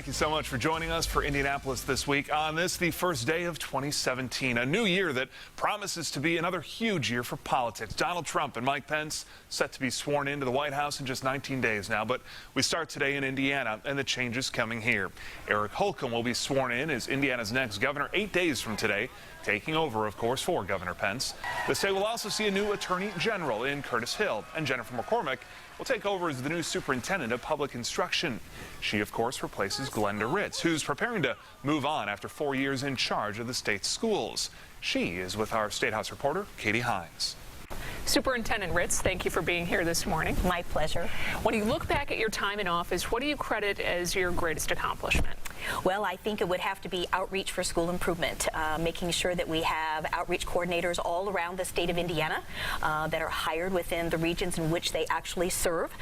Thank you so much for joining us for Indianapolis This Week on this, the first day of 2017, a new year that promises to be another huge year for politics. Donald Trump and Mike Pence set to be sworn into the White House in just 19 days now, but we start today in Indiana and the changes coming here. Eric Holcomb will be sworn in as Indiana's next governor 8 days from today, taking over, of course, for Governor Pence. The state will also see a new attorney general in Curtis Hill, and Jennifer McCormick will take over as the new superintendent of public instruction. She, of course, replaces Glenda Ritz, who's preparing to move on after 4 years in charge of the state's schools. She is with our State House reporter, Katie Hines. Superintendent Ritz, thank you for being here this morning. My pleasure. When you look back at your time in office, what do you credit as your greatest accomplishment? Well, I think it would have to be outreach for school improvement, making sure that we have outreach coordinators all around the state of Indiana that are hired within the regions in which they actually serve.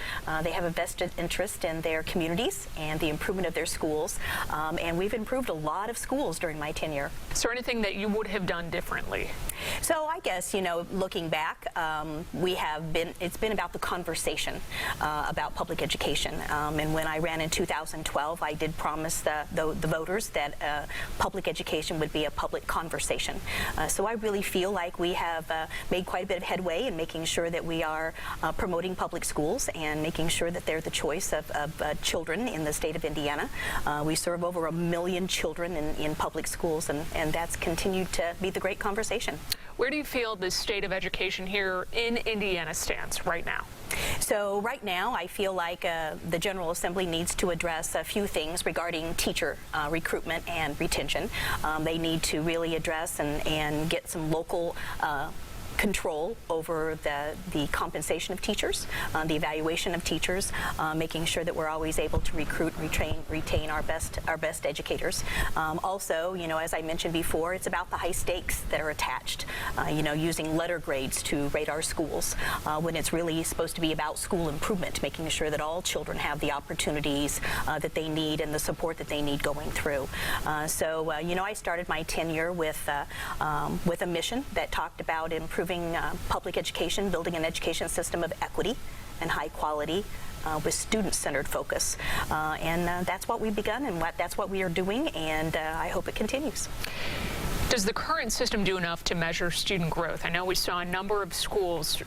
They have a vested interest in their communities and the improvement of their schools, and we've improved a lot of schools during my tenure. Is there anything that you would have done differently? So I guess, looking back, it's been about the conversation about public education. And when I ran in 2012, I did promise the voters that public education would be a public conversation. So I really feel like we have made quite a bit of headway in making sure that we are promoting public schools and making sure that they're the choice of children in the state of Indiana. We serve over 1 million children in public schools, and that's continued to be the great conversation. Where do you feel the state of education here in Indiana stands right now? So right now, I feel like the General Assembly needs to address a few things regarding teacher recruitment and retention. They need to really address and get some local control over the compensation of teachers, the evaluation of teachers, making sure that we're always able to recruit, retain our best educators. Also, as I mentioned before, it's about the high stakes that are attached. Using letter grades to rate our schools when it's really supposed to be about school improvement, making sure that all children have the opportunities that they need and the support that they need going through. So I started my tenure with a mission that talked about improving public education, building an education system of equity and high quality with student-centered focus. And that's what we've begun, and that's what we are doing, and I hope it continues. Does the current system do enough to measure student growth? I know we saw a number of schools,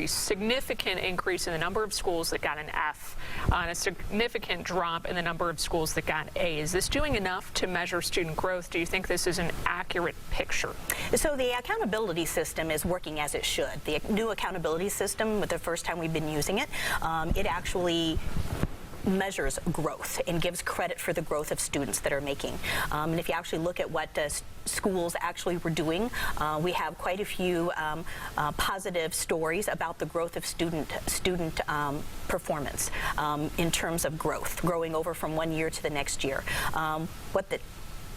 significant increase in the number of schools that got an F, and a significant drop in the number of schools that got A. Is this doing enough to measure student growth? Do you think this is an accurate picture? So the accountability system is working as it should. The new accountability system, the first time we've been using it, it actually measures growth and gives credit for the growth of students that are making. And if you actually look at what schools actually were doing, we have quite a few positive stories about the growth of student performance in terms of growing over from one year to the next year. What the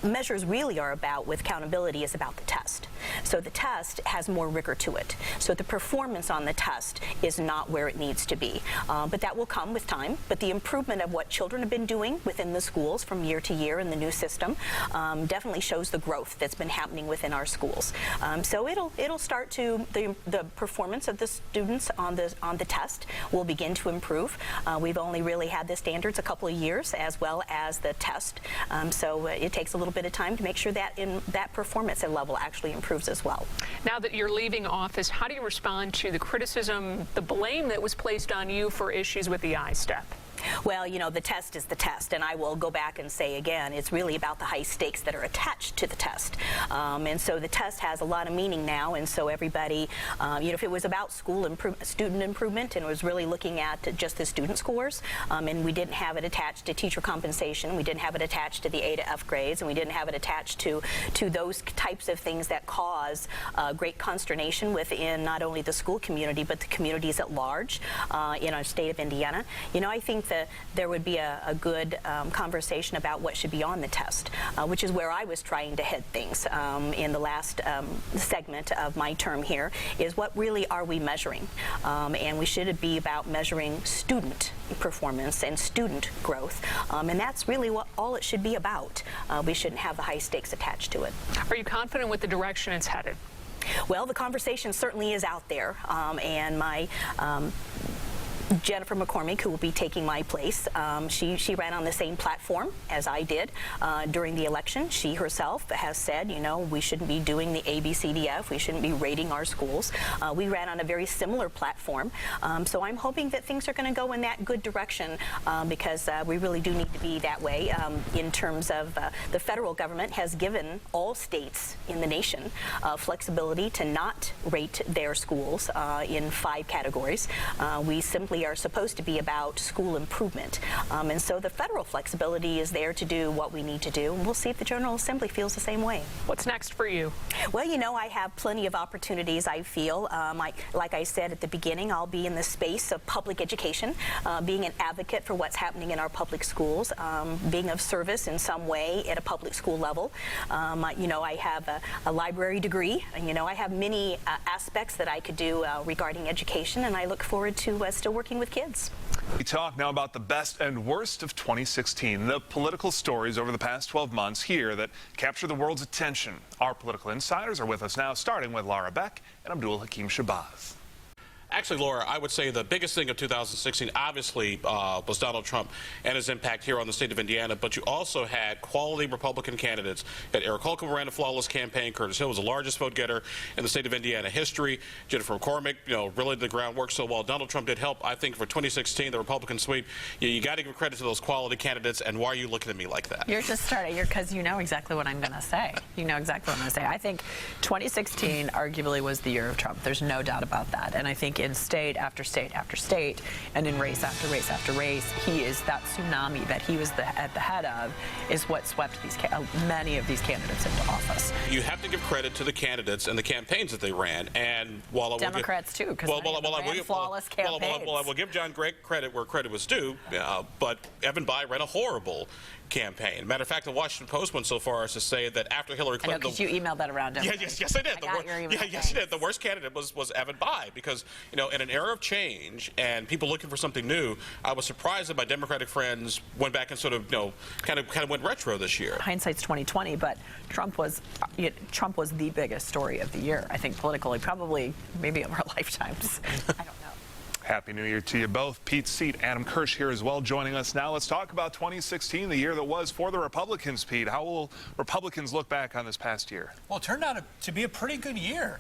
measures really are about with accountability is about the test. So the test has more rigor to it. So the performance on the test is not where it needs to be. But that will come with time. But the improvement of what children have been doing within the schools from year to year in the new system definitely shows the growth that's been happening within our schools. So it'll start to, the performance of the students on the test will begin to improve. We've only really had the standards a couple of years as well as the test. So it takes a little bit of time to make sure that that performance level actually improves as well. Now that you're leaving office, how do you respond to the criticism, the blame that was placed on you for issues with the I-STEP? Well, the test is the test, and I will go back and say again, it's really about the high stakes that are attached to the test. And so the test has a lot of meaning now, and so everybody, if it was about student improvement and was really looking at just the student scores, and we didn't have it attached to teacher compensation, we didn't have it attached to the A to F grades, and we didn't have it attached to those types of things that cause great consternation within not only the school community, but the communities at large in our state of Indiana. I think that there would be a good conversation about what should be on the test, which is where I was trying to head things in the last segment of my term here, is what really are we measuring? And we should be about measuring student performance and student growth, and that's really all it should be about. We shouldn't have the high stakes attached to it. Are you confident with the direction it's headed? Well, the conversation certainly is out there, and my Jennifer McCormick, who will be taking my place. She ran on the same platform as I did during the election. She herself has said, you know, we shouldn't be doing the ABCDF. We shouldn't be rating our schools. We ran on a very similar platform. So I'm hoping that things are going to go in that good direction because we really do need to be that way in terms of the federal government has given all states in the nation flexibility to not rate their schools in 5 categories. We simply are supposed to be about school improvement. And so the federal flexibility is there to do what we need to do. And we'll see if the General Assembly feels the same way. What's next for you? Well, you know, I have plenty of opportunities, I feel. Like I said at the beginning, I'll be in the space of public education, being an advocate for what's happening in our public schools, being of service in some way at a public school level. You know, I have a library degree. You know, I have many aspects that I could do regarding education, and I look forward to still working with kids. We talk now about the best and worst of 2016, the political stories over the past 12 months here that capture the world's attention. Our political insiders are with us now, starting with Laura Beck and Abdul Hakim Shabazz. Actually, Laura, I would say the biggest thing of 2016 obviously was Donald Trump and his impact here on the state of Indiana, but you also had quality Republican candidates. You had Eric Holcomb ran a flawless campaign. Curtis Hill was the largest vote getter in the state of Indiana history. Jennifer McCormick, you know, really did the groundwork so well. Donald Trump did help, I think, for 2016, the Republican sweep. You got to give credit to those quality candidates, and why are you looking at me like that? You're just starting, because you know exactly what I'm going to say. You know exactly what I'm going to say. I think 2016 arguably was the year of Trump. There's no doubt about that. And I think in state after state after state, and in race after race after race, he is that tsunami that he was at the head of, is what swept many of these candidates into office. You have to give credit to the candidates and the campaigns that they ran, and while Democrats too, because flawless campaigns. I will give John Gregg credit where credit was due, but Evan Bayh ran a horrible campaign. Matter of fact, the Washington Post went so far as to say that after Hillary Clinton, because you emailed that around. Yes, I did. Yes, you did. The worst candidate was Evan Bayh, because you know, in an era of change and people looking for something new, I was surprised that my Democratic friends went back and sort of, you know, kind of went retro this year. Hindsight's 2020, but Trump was the biggest story of the year. I think politically, probably maybe of our lifetimes. I don't know. Happy New Year to you both. Pete's seat, Adam Kirsch here as well, joining us now. Let's talk about 2016, the year that was for the Republicans, Pete. How will Republicans look back on this past year? Well, it turned out to be a pretty good year.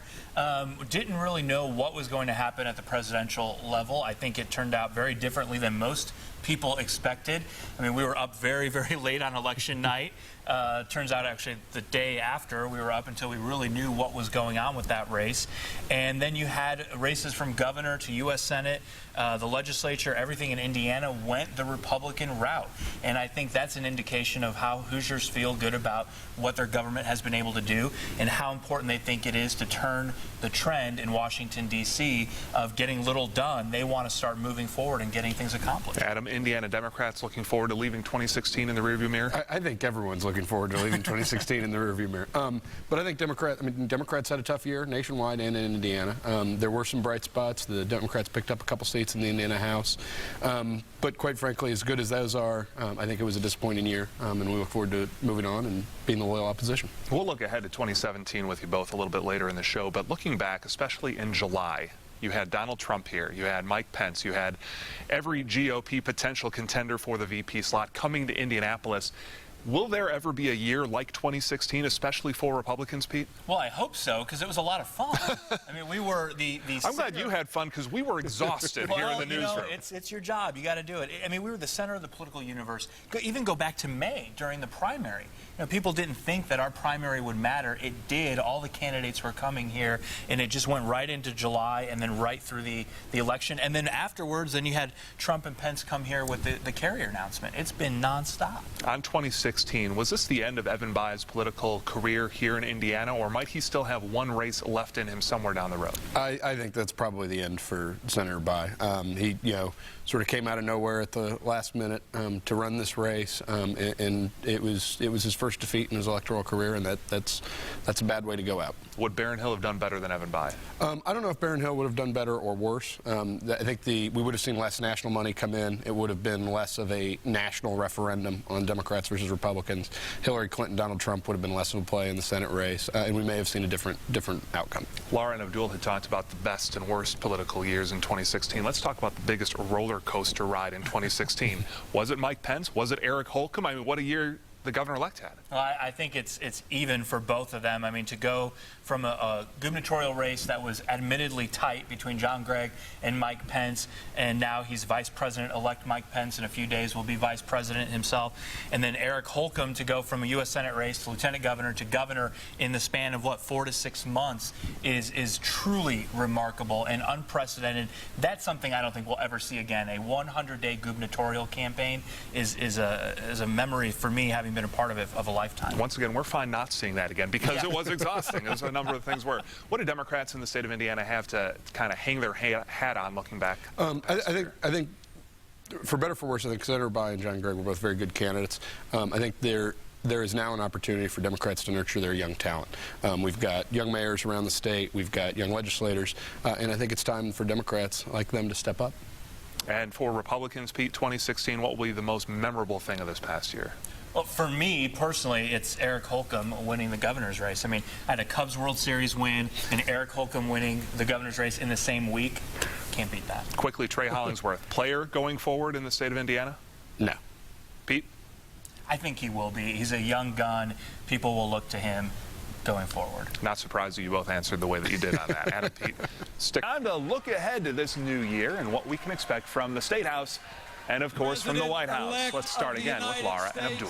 Didn't really know what was going to happen at the presidential level. I think it turned out very differently than most people expected. I mean, we were up very, very late on election night. Turns out actually the day after we were up until we really knew what was going on with that race. And then you had races from governor to U.S. Senate, the legislature, everything in Indiana went the Republican route. And I think that's an indication of how Hoosiers feel good about what their government has been able to do and how important they think it is to turn the trend in Washington, D.C. of getting little done. They want to start moving forward and getting things accomplished. Adam, Indiana Democrats looking forward to leaving 2016 in the rearview mirror? I think everyone's looking forward to leaving 2016 in the rearview mirror. But I think Democrats had a tough year nationwide and in Indiana. There were some bright spots. The Democrats picked up a couple seats in the Indiana House. But quite frankly, as good as those are, I think it was a disappointing year, and we look forward to moving on and being the loyal opposition. We'll look ahead to 2017 with you both a little bit later in the show, but looking back, especially in July, you had Donald Trump here, you had Mike Pence, you had every GOP potential contender for the VP slot coming to Indianapolis. Will there ever be a year like 2016, especially for Republicans, Pete? Well, I hope so, because it was a lot of fun. I mean, we were the I'm glad you had fun, because we were exhausted here in the newsroom. It's your job. You got to do it. I mean, we were the center of the political universe. Even go back to May during the primary. You know, people didn't think that our primary would matter. It did. All the candidates were coming here, and it just went right into July and then right through the election. And then afterwards, then you had Trump and Pence come here with the carrier announcement. It's been nonstop. On 2016, was this the end of Evan Bayh's political career here in Indiana, or might he still have one race left in him somewhere down the road? I think that's probably the end for Senator Bayh. He, you know, sort of came out of nowhere at the last minute to run this race, and it was his first defeat in his electoral career, and that's a bad way to go out. Would Barron Hill have done better than Evan Bayh? I don't know if Barron Hill would have done better or worse. I think we would have seen less national money come in. It would have been less of a national referendum on Democrats versus Republicans. Republicans. Hillary Clinton, Donald Trump would have been less of a play in the Senate race, and we may have seen a different outcome. Laura and Abdul had talked about the best and worst political years in 2016. Let's talk about the biggest roller coaster ride in 2016. Was it Mike Pence? Was it Eric Holcomb? I mean, what a year the governor-elect had. Well, I think it's even for both of them. I mean, to go from a gubernatorial race that was admittedly tight between John Gregg and Mike Pence, and now he's Vice President-elect Mike Pence. In a few days will be Vice President himself. And then Eric Holcomb to go from a U.S. Senate race to Lieutenant Governor to Governor in the span of, 4 to 6 months is truly remarkable and unprecedented. That's something I don't think we'll ever see again. A 100-day gubernatorial campaign is a memory for me, having been a part of it of a lifetime. Once again, we're fine not seeing that again because it was exhausting. There's a number of things where. What do Democrats in the state of Indiana have to kind of hang their hat on looking back? I think, for better or for worse, I think Senator Bayh and John Gregg were both very good candidates. I think there is now an opportunity for Democrats to nurture their young talent. We've got young mayors around the state. We've got young legislators. And I think it's time for Democrats like them to step up. And for Republicans, Pete, 2016, what will be the most memorable thing of this past year? Well, for me personally, it's Eric Holcomb winning the governor's race. I mean, I had a Cubs World Series win and Eric Holcomb winning the governor's race in the same week. Can't beat that. Quickly, Trey Hollingsworth, player going forward in the state of Indiana? No. Pete? I think he will be. He's a young gun. People will look to him going forward. Not surprised that you both answered the way that you did on that. Adam, Pete, stick on to look ahead to this new year and what we can expect from the State House and, of course, from the White House. Let's start again with Laura and Abdul.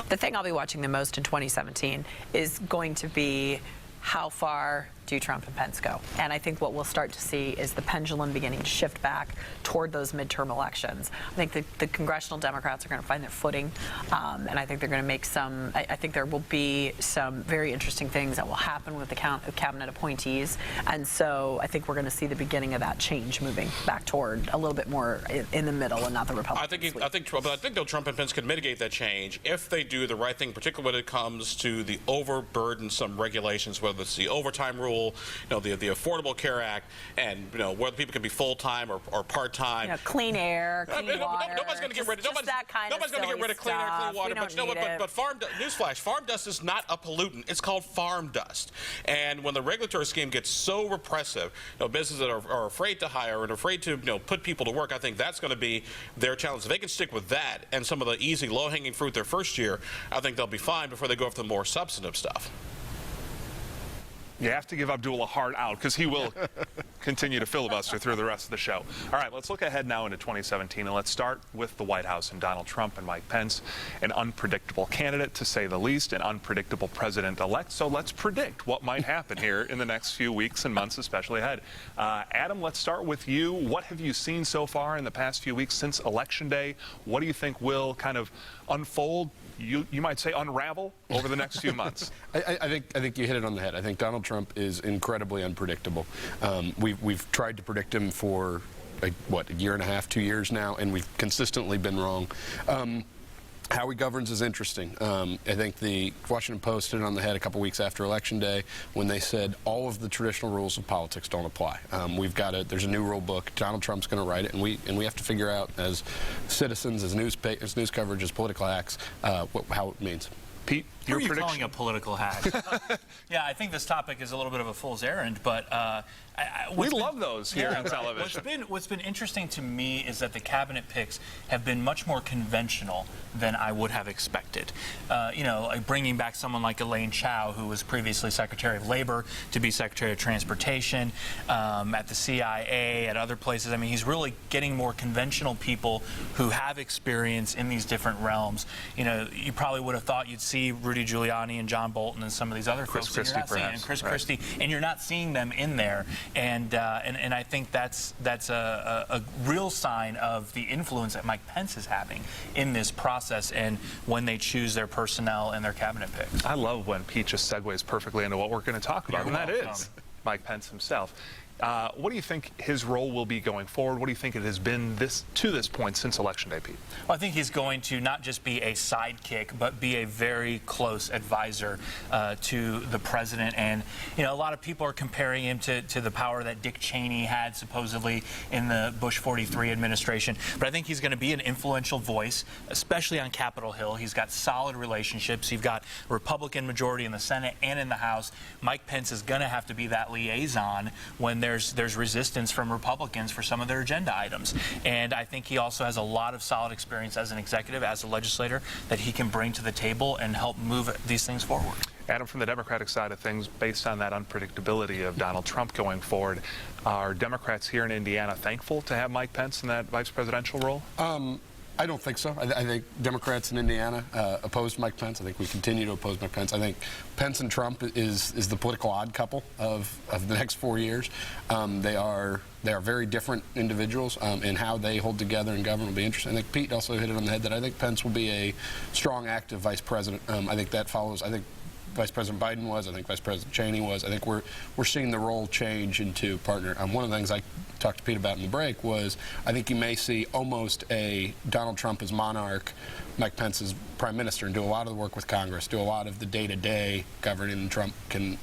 The thing I'll be watching the most in 2017 is going to be how far do Trump and Pence go? And I think what we'll start to see is the pendulum beginning to shift back toward those midterm elections. I think the congressional Democrats are going to find their footing, and I think they're going to make some, I think there will be some very interesting things that will happen with the cabinet appointees. And so I think we're going to see the beginning of that change moving back toward a little bit more in the middle and not the Republicans. I think though Trump and Pence can mitigate that change if they do the right thing, particularly when it comes to the overburdensome regulations, whether it's the overtime rule, the Affordable Care Act, and whether people can be full-time or part-time. Clean air, clean water. Nobody's going to get rid of nobody's going to get rid of clean air, clean water. But newsflash, farm dust is not a pollutant. It's called farm dust. And when the regulatory scheme gets so repressive, businesses that are afraid to hire and afraid to put people to work, I think that's going to be their challenge. If they can stick with that and some of the easy, low-hanging fruit their first year, I think they'll be fine before they go after the more substantive stuff. You have to give Abdul a hard out because he will continue to filibuster through the rest of the show. All right, let's look ahead now into 2017, and let's start with the White House and Donald Trump and Mike Pence, an unpredictable candidate, to say the least, an unpredictable president-elect. So let's predict what might happen here in the next few weeks and months, especially ahead. Adam, let's start with you. What have you seen so far in the past few weeks since Election Day? What do you think will kind of unfold? You might say unravel over the next few months. I think you hit it on the head. I think Donald Trump is incredibly unpredictable. We've tried to predict him for a year and a half, 2 years now, and we've consistently been wrong. How he governs is interesting. I think the Washington Post hit it on the head a couple weeks after Election Day when they said all of the traditional rules of politics don't apply. There's a new rule book. Donald Trump's going to write it, and we have to figure out as citizens, as news coverage, as political acts, how it means. Pete, your prediction? Who are you calling a political hack? Yeah, I think this topic is a little bit of a fool's errand, but we love those here on television. What's been interesting to me is that the cabinet picks have been much more conventional than I would have expected. Like bringing back someone like Elaine Chao, who was previously Secretary of Labor, to be Secretary of Transportation, at the CIA, at other places. I mean, he's really getting more conventional people who have experience in these different realms. You probably would have thought you'd see Rudy Giuliani and John Bolton and some of these other folks. Chris Christie, and you're not seeing them in there. And I think that's a real sign of the influence that Mike Pence is having in this process and when they choose their personnel and their cabinet picks. I love when Pete just segues perfectly into what we're going to talk about, and that is Mike Pence himself. What do you think his role will be going forward? What do you think it has been to this point since Election Day, Pete? Well, I think he's going to not just be a sidekick, but be a very close advisor to the president. And, you know, a lot of people are comparing him to the power that Dick Cheney had supposedly in the Bush 43 administration. But I think he's going to be an influential voice, especially on Capitol Hill. He's got solid relationships. You've got a Republican majority in the Senate and in the House. Mike Pence is going to have to be that liaison when there's resistance from Republicans for some of their agenda items. And I think he also has a lot of solid experience as an executive, as a legislator, that he can bring to the table and help move these things forward. Adam, from the Democratic side of things, based on that unpredictability of Donald Trump going forward, are Democrats here in Indiana thankful to have Mike Pence in that vice presidential role? I don't think so. I think Democrats in Indiana opposed Mike Pence. I think we continue to oppose Mike Pence. I think Pence and Trump is the political odd couple of the next 4 years. They are very different individuals, and how they hold together and govern will be interesting. I think Pete also hit it on the head that I think Pence will be a strong, active vice president. I think that follows. I think Vice President Biden was. I think Vice President Cheney was. I think we're seeing the role change into partner. One of the things I talked to Pete about in the break was I think you may see almost a Donald Trump as monarch, Mike Pence as prime minister, and do a lot of the work with Congress, do a lot of the day-to-day governing, and Trump can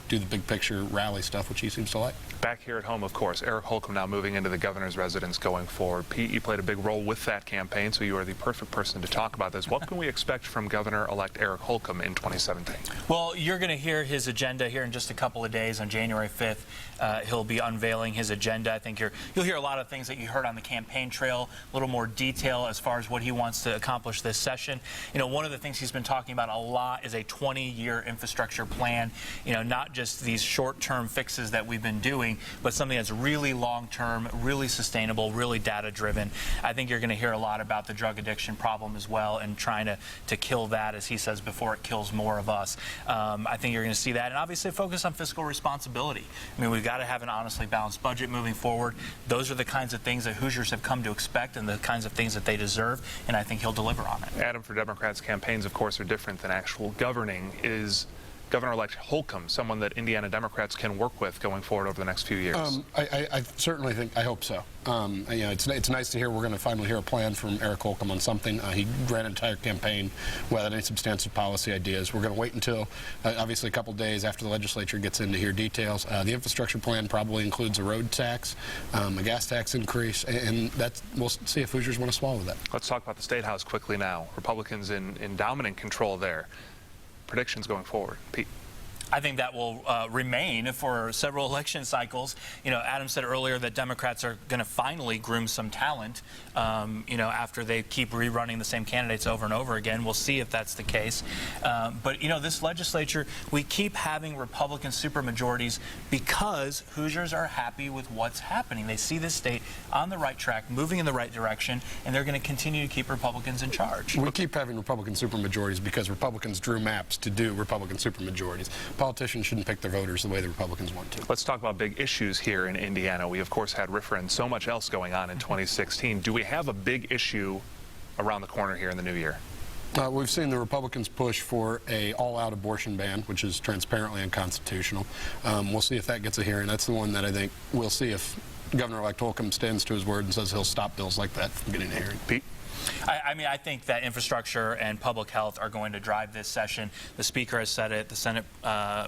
do the big picture rally stuff, which he seems to like. Back here at home, of course, Eric Holcomb now moving into the governor's residence going forward. Pete, you played a big role with that campaign, so you are the perfect person to talk about this. What can we expect from Governor-elect Eric Holcomb in 2017? Well, you're going to hear his agenda here in just a couple of days. On January 5th, he'll be unveiling his agenda. I think you'll hear a lot of things that you heard on the campaign trail, a little more detail as far as what he wants to accomplish this session. You know, one of the things he's been talking about a lot is a 20-year infrastructure plan. You know, not just these short-term fixes that we've been doing, but something that's really long-term, really sustainable, really data-driven. I think you're going to hear a lot about the drug addiction problem as well, and trying to kill that, as he says, before it kills more of us. I think you're going to see that, and obviously focus on fiscal responsibility. I mean, we've got to have an honestly balanced budget moving forward. Those are the kinds of things that Hoosiers have come to expect, and the kinds of things that they deserve, and I think he'll deliver on it. Adam, for Democrats, campaigns, of course, are different than actual governing. Is Governor-elect Holcomb someone that Indiana Democrats can work with going forward over the next few years? I certainly think, I hope so. You know, it's nice to hear we're going to finally hear a plan from Eric Holcomb on something. He ran an entire campaign without any substantive policy ideas. We're going to wait until, obviously, a couple days after the legislature gets in to hear details. The infrastructure plan probably includes a road tax, a gas tax increase, and we'll see if Hoosiers want to swallow that. Let's talk about the State House quickly now. Republicans in dominant control there. Predictions going forward, Pete? I think that will remain for several election cycles. You know, Adam said earlier that Democrats are going to finally groom some talent, you know, after they keep rerunning the same candidates over and over again. We'll see if that's the case. But, you know, this legislature, we keep having Republican supermajorities because Hoosiers are happy with what's happening. They see this state on the right track, moving in the right direction, and they're going to continue to keep Republicans in charge. We keep having Republican supermajorities because Republicans drew maps to do Republican supermajorities. Politicians shouldn't pick their voters the way the Republicans want to. Let's talk about big issues here in Indiana. We, of course, had RFRA and so much else going on in 2016. Do we have a big issue around the corner here in the new year? We've seen the Republicans push for a all-out abortion ban, which is transparently unconstitutional. We'll see if that gets a hearing. That's the one that I think we'll see if Governor-elect Holcomb stands to his word and says he'll stop bills like that from getting a hearing. Pete? I mean, I think that infrastructure and public health are going to drive this session. The Speaker has said it. The Senate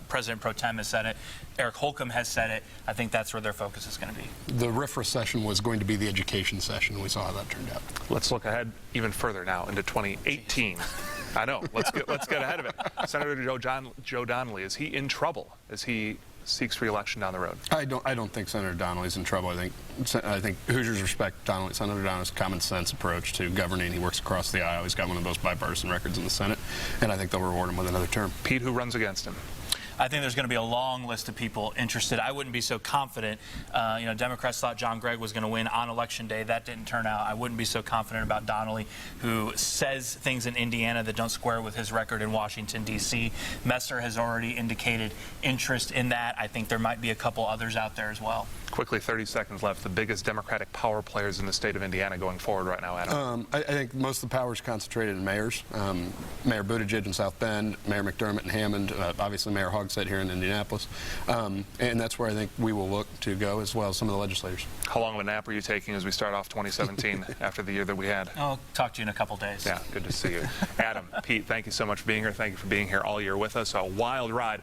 President Pro Tem has said it. Eric Holcomb has said it. I think that's where their focus is going to be. The RFRA session was going to be the education session, and we saw how that turned out. Let's look ahead even further now into 2018. I know. Let's get ahead of it. Senator Joe Donnelly, is he in trouble as he seeks re-election down the road? I don't think Senator Donnelly's in trouble. I think Hoosiers respect Senator Donnelly's common sense approach to governing. He works across the aisle. He's got one of those bipartisan records in the Senate, and I think they'll reward him with another term. Pete, who runs against him? I think there's going to be a long list of people interested. I wouldn't be so confident. You know, Democrats thought John Gregg was going to win on Election Day. That didn't turn out. I wouldn't be so confident about Donnelly, who says things in Indiana that don't square with his record in Washington, D.C. Messer has already indicated interest in that. I think there might be a couple others out there as well. Quickly, 30 seconds left. The biggest Democratic power players in the state of Indiana going forward right now, Adam? I think most of the power is concentrated in mayors. Mayor Buttigieg in South Bend, Mayor McDermott in Hammond, obviously Mayor Hug dog set here in Indianapolis. And that's where I think we will look to go, as well as some of the legislators. How long of a nap are you taking as we start off 2017 after the year that we had? I'll talk to you in a couple days. Yeah, good to see you. Adam, Pete, thank you so much for being here. Thank you for being here all year with us. A wild ride.